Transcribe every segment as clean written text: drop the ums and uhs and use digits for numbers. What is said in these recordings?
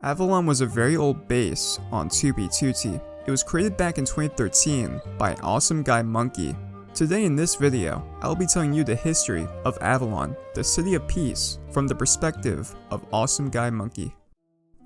Avalon was a very old base on 2B2T. It was created back in 2013 by AwesomeGuyMonkey. Today in this video, I'll be telling you the history of Avalon, the City of Peace, from the perspective of AwesomeGuyMonkey.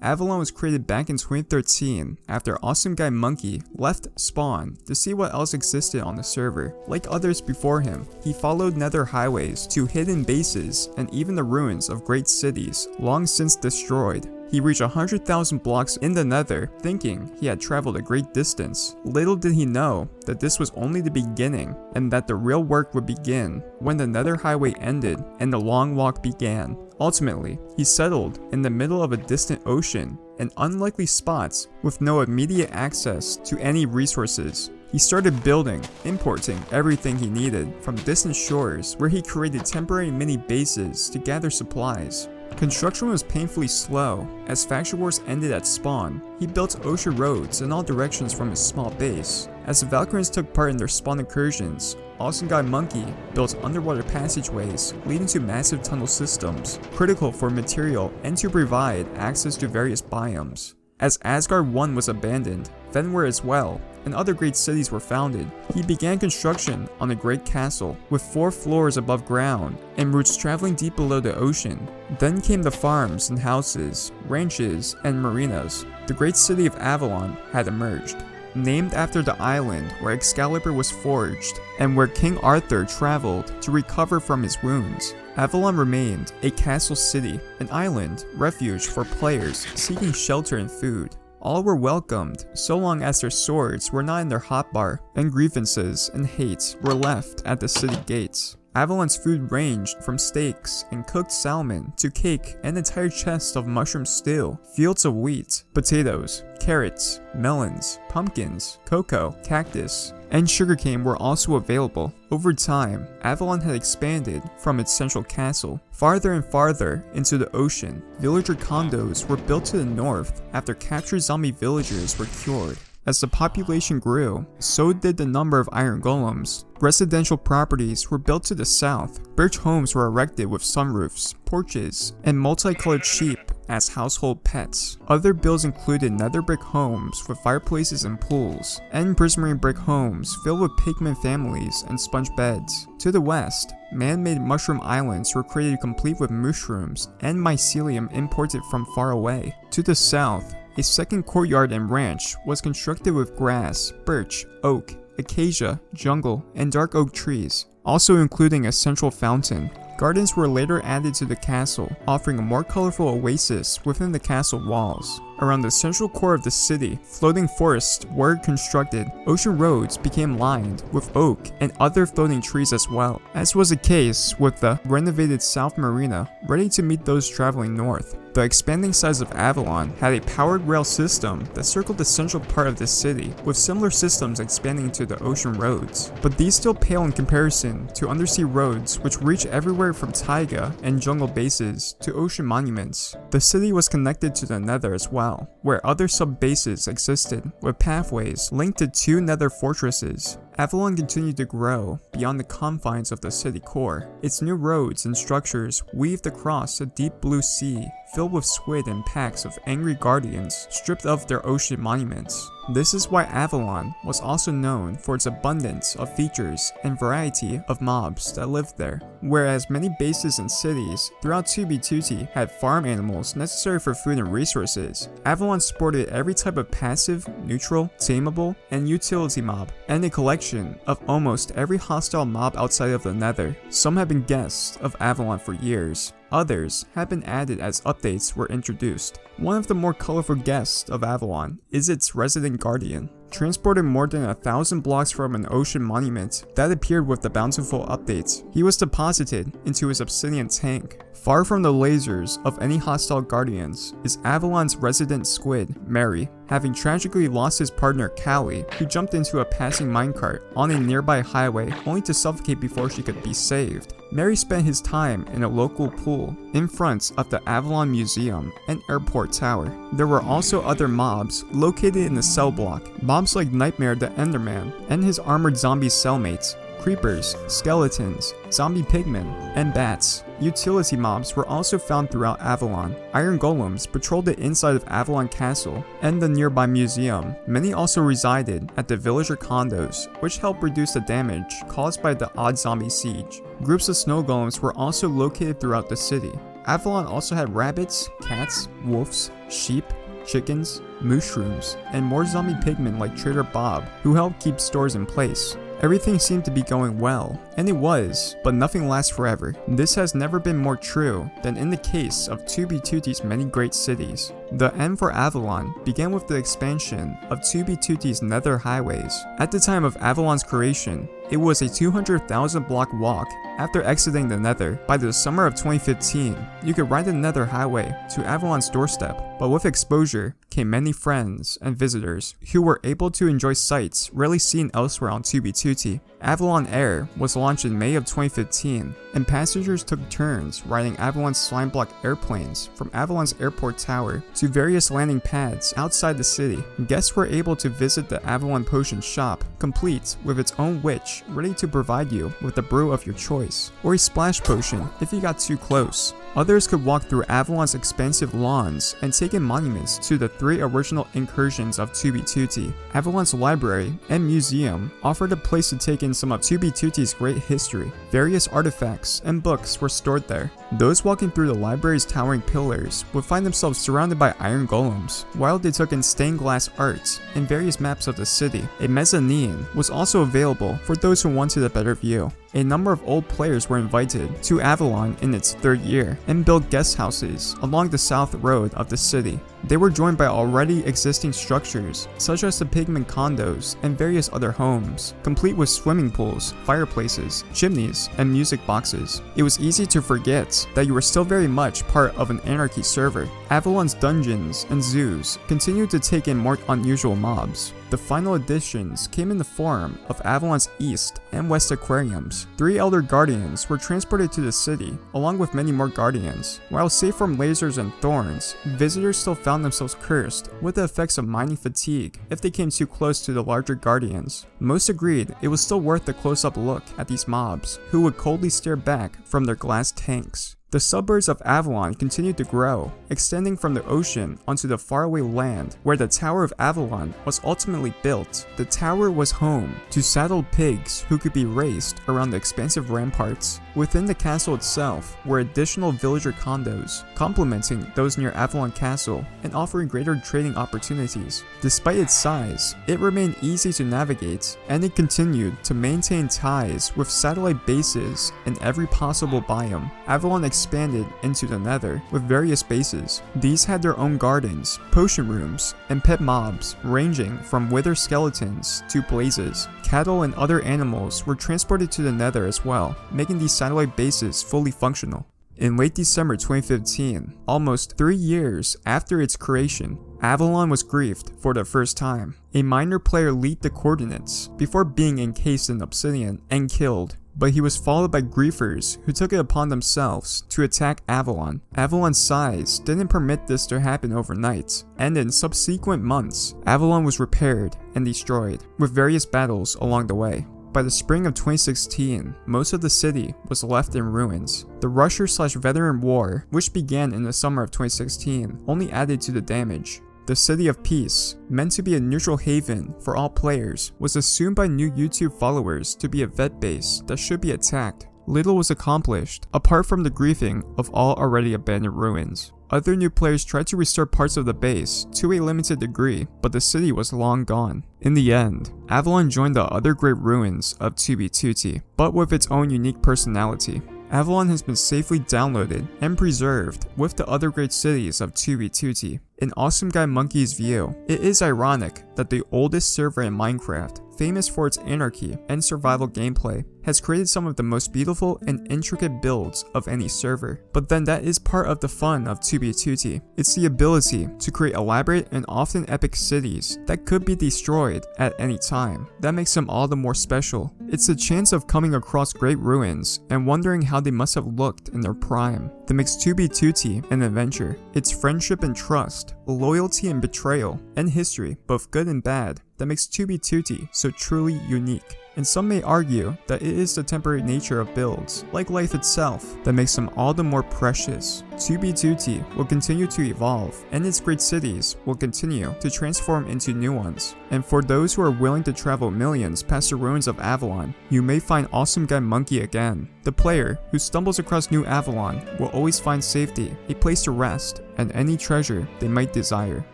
Avalon was created back in 2013 after AwesomeGuyMonkey left Spawn to see what else existed on the server. Like others before him, he followed nether highways to hidden bases and even the ruins of great cities long since destroyed. He reached 100,000 blocks in the nether, thinking he had traveled a great distance. Little did he know that this was only the beginning, and that the real work would begin when the nether highway ended and the long walk began. Ultimately, he settled in the middle of a distant ocean, in unlikely spots with no immediate access to any resources. He started building, importing everything he needed from distant shores, where he created temporary mini bases to gather supplies. Construction was painfully slow. As faction wars ended at spawn, he built ocean roads in all directions from his small base. As the Valkyrians took part in their spawn incursions, AwesomeGuyMonkey built underwater passageways leading to massive tunnel systems, critical for material and to provide access to various biomes. As Asgard 1 was abandoned, Fenwar as well, and other great cities were founded, he began construction on a great castle with 4 floors above ground and routes traveling deep below the ocean. Then came the farms and houses, ranches, and marinas. The great city of Avalon had emerged, named after the island where Excalibur was forged and where King Arthur traveled to recover from his wounds. Avalon remained a castle city, an island refuge for players seeking shelter and food. All were welcomed so long as their swords were not in their hotbar, and grievances and hates were left at the city gates. Avalon's food ranged from steaks and cooked salmon to cake and entire chests of mushroom stew, fields of wheat, potatoes, carrots, melons, pumpkins, cocoa, cactus, and sugarcane were also available. Over time, Avalon had expanded from its central castle farther and farther into the ocean. Villager condos were built to the north after captured zombie villagers were cured. As the population grew, so did the number of iron golems. Residential properties were built to the south. Birch homes were erected with sunroofs, porches, and multicolored sheep as household pets. Other builds included nether brick homes with fireplaces and pools, and prismarine brick homes filled with pigman families and sponge beds. To the west, man-made mushroom islands were created complete with mushrooms and mycelium imported from far away. To the south, a second courtyard and ranch was constructed with grass, birch, oak, acacia, jungle, and dark oak trees, also including a central fountain. Gardens were later added to the castle, offering a more colorful oasis within the castle walls. Around the central core of the city, floating forests were constructed. Ocean roads became lined with oak and other floating trees as well, as was the case with the renovated South Marina, ready to meet those traveling north. The expanding size of Avalon had a powered rail system that circled the central part of the city, with similar systems expanding to the ocean roads. But these still pale in comparison to undersea roads which reach everywhere from taiga and jungle bases to ocean monuments. The city was connected to the nether as well, where other sub-bases existed, with pathways linked to 2 nether fortresses. Avalon continued to grow beyond the confines of the city core. Its new roads and structures weaved across a deep blue sea filled with squid and packs of angry guardians stripped of their ocean monuments. This is why Avalon was also known for its abundance of features and variety of mobs that lived there. Whereas many bases and cities throughout 2B2T had farm animals necessary for food and resources, Avalon sported every type of passive, neutral, tameable, and utility mob, and a collection of almost every hostile mob outside of the nether. Some have been guests of Avalon for years. Others have been added as updates were introduced. One of the more colorful guests of Avalon is its resident guardian. Transported more than 1,000 blocks from an ocean monument that appeared with the bountiful updates, he was deposited into his obsidian tank. Far from the lasers of any hostile guardians is Avalon's resident squid, Mary. Having tragically lost his partner, Callie, who jumped into a passing minecart on a nearby highway only to suffocate before she could be saved. Mary spent his time in a local pool in front of the Avalon Museum and Airport Tower. There were also other mobs located in the cell block, mobs like Nightmare the Enderman and his armored zombie cellmates, creepers, skeletons, zombie pigmen, and bats. Utility mobs were also found throughout Avalon. Iron golems patrolled the inside of Avalon Castle and the nearby museum. Many also resided at the villager condos, which helped reduce the damage caused by the odd zombie siege. Groups of snow golems were also located throughout the city. Avalon also had rabbits, cats, wolves, sheep, chickens, mushrooms, and more zombie pigmen like Trader Bob, who helped keep stores in place. Everything seemed to be going well, and it was, but nothing lasts forever. This has never been more true than in the case of 2B2T's many great cities. The end for Avalon began with the expansion of 2B2T's nether highways. At the time of Avalon's creation, it was a 200,000 block walk. After exiting the nether, by the summer of 2015, you could ride the nether highway to Avalon's doorstep, but with exposure came many friends and visitors who were able to enjoy sights rarely seen elsewhere on 2B2T. Avalon Air was launched in May of 2015, and passengers took turns riding Avalon's slime block airplanes from Avalon's airport tower to various landing pads outside the city. Guests were able to visit the Avalon Potion shop, complete with its own witch ready to provide you with the brew of your choice, or a splash potion if you got too close. Others could walk through Avalon's expansive lawns and take in monuments to the 3 original incursions of 2B2T. Avalon's library and museum offered a place to take in some of 2B2T's great history. Various artifacts and books were stored there. Those walking through the library's towering pillars would find themselves surrounded by iron golems, while they took in stained glass art and various maps of the city. A mezzanine was also available for those who wanted a better view. A number of old players were invited to Avalon in its 3rd year and built guest houses along the south road of the city. They were joined by already existing structures such as the pigment condos and various other homes, complete with swimming pools, fireplaces, chimneys, and music boxes. It was easy to forget that you were still very much part of an anarchy server. Avalon's dungeons and zoos continued to take in more unusual mobs. The final additions came in the form of Avalon's East and West aquariums. 3 Elder Guardians were transported to the city, along with many more Guardians. While safe from lasers and thorns, visitors still found themselves cursed with the effects of mining fatigue if they came too close to the larger Guardians. Most agreed it was still worth the close-up look at these mobs, who would coldly stare back from their glass tanks. The suburbs of Avalon continued to grow, extending from the ocean onto the faraway land where the Tower of Avalon was ultimately built. The tower was home to saddled pigs who could be raced around the expansive ramparts. Within the castle itself were additional villager condos, complementing those near Avalon Castle and offering greater trading opportunities. Despite its size, it remained easy to navigate, and it continued to maintain ties with satellite bases in every possible biome. Avalon expanded into the nether with various bases. These had their own gardens, potion rooms, and pet mobs ranging from wither skeletons to blazes. Cattle and other animals were transported to the nether as well, making these satellite bases fully functional. In late December 2015, almost 3 years after its creation, Avalon was griefed for the first time. A minor player leaked the coordinates before being encased in obsidian and killed, but he was followed by griefers who took it upon themselves to attack Avalon. Avalon's size didn't permit this to happen overnight, and in subsequent months, Avalon was repaired and destroyed, with various battles along the way. By the spring of 2016, most of the city was left in ruins. The Rusher/Veteran War, which began in the summer of 2016, only added to the damage. The City of Peace, meant to be a neutral haven for all players, was assumed by new YouTube followers to be a vet base that should be attacked. Little was accomplished, apart from the griefing of all already abandoned ruins. Other new players tried to restore parts of the base to a limited degree, but the city was long gone. In the end, Avalon joined the other great ruins of 2B2T, but with its own unique personality. Avalon has been safely downloaded and preserved with the other great cities of 2B2T. In AwesomeGuyMonkey's view, it is ironic that the oldest server in Minecraft, famous for its anarchy and survival gameplay, has created some of the most beautiful and intricate builds of any server. But then that is part of the fun of 2B2T. It's the ability to create elaborate and often epic cities that could be destroyed at any time. That makes them all the more special. It's the chance of coming across great ruins and wondering how they must have looked in their prime that makes 2B2T an adventure. It's friendship and trust, loyalty and betrayal, and history, both good and bad, that makes 2B2T so truly unique. and some may argue that it is the temporary nature of builds, like life itself, that makes them all the more precious. 2B2T will continue to evolve, and its great cities will continue to transform into new ones. And for those who are willing to travel millions past the ruins of Avalon, you may find AwesomeGuyMonkey again. The player who stumbles across New Avalon will always find safety, a place to rest, and any treasure they might desire.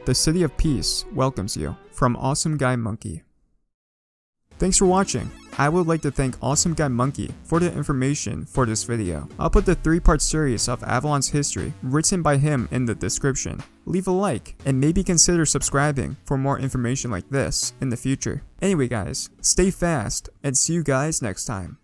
The City of Peace welcomes you. From AwesomeGuyMonkey. Thanks for watching. I would like to thank AwesomeGuyMonkey for the information for this video. I'll put the 3-part series of Avalon's history written by him in the description. Leave a like and maybe consider subscribing for more information like this in the future. Anyway guys, stay fast and see you guys next time.